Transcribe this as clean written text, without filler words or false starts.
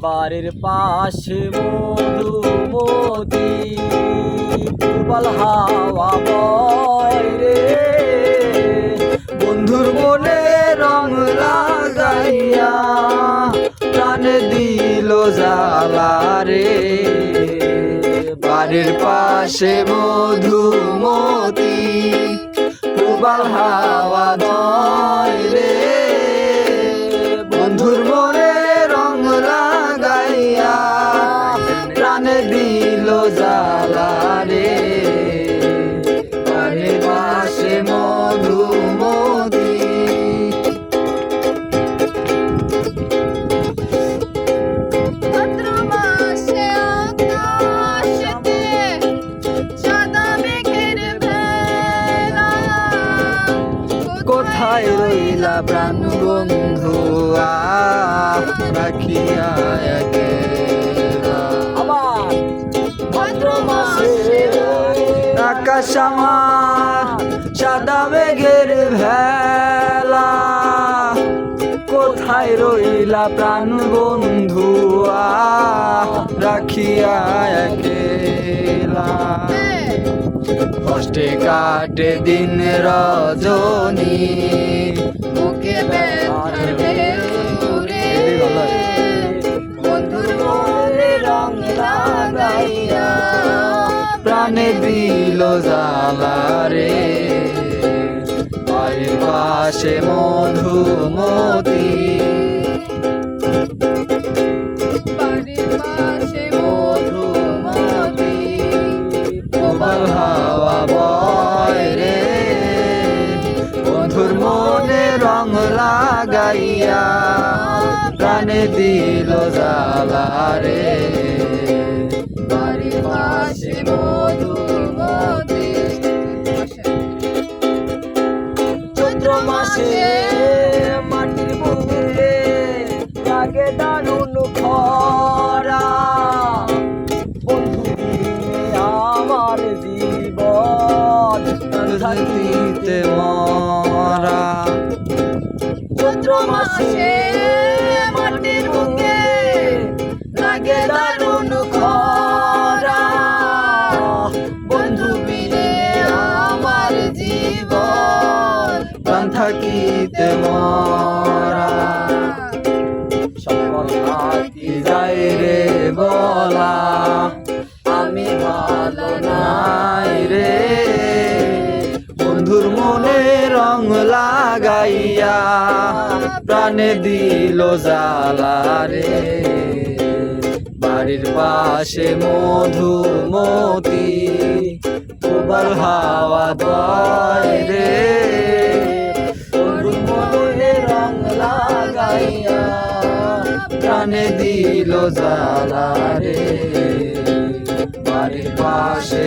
বাড়ির পাশে মধুমতি পূবাল হাওয়া বয় রে, বন্ধুর মনে রং লাগাইয়া প্রাণে দিল জ্বালা রে। বাড়ির পাশে মধুমতি পূবাল হাওয়া বয় রে, বন্ধুর মনে রং লাগাইয়া প্রাণে দিল জ্বালা রে। বাড়ির পাশে মধুমতি কোথায় রইলা প্রাণ বন্ধু রাখিয়া ভাদ্র মাসে আকাশ আমার সাদা মেঘের ভেলা, কোথায় রইলা প্রাণ বন্ধু রাখিয়া একলা। কষ্টে কাটে দিন রজনী মুখে ব্যথার ঢেউরে, বন্ধুর মনে রং লাগাইয়া প্রাণে দিল জ্বালা রে। বাড়ির পাশে মধুমতি বাড়ির পাশে মধুমতি পূবাল হাওয়া বয় রে, বন্ধুর মনে রং লাগাইয়া প্রাণে দিল জ্বালা রে। বাড়ির পাশে মধুমতি। চৈত্র মাসে মাটির বুকে লাগে দারুণ খরা, বন্ধু আমার জীবন থাকিতে মরা। চৈত্র মাসে মাটির বুকে লাগে দারুণ খরা, বন্ধু বিনে আমার জীবন প্রাণ থাকিতে মরা। সকল থাকি যাই রে বলা আমি ভালো নাই রে, বন্ধুর মনে রং লাগাইয়া প্রাণে দিল জ্বালা রে। বাড়ির পাশে মধুমতি পূবাল হাওয়া বয় রে, বন্ধুর মনে রং লাগাইয়া প্রাণে দিল জ্বালা রে। বাড়ির পাশে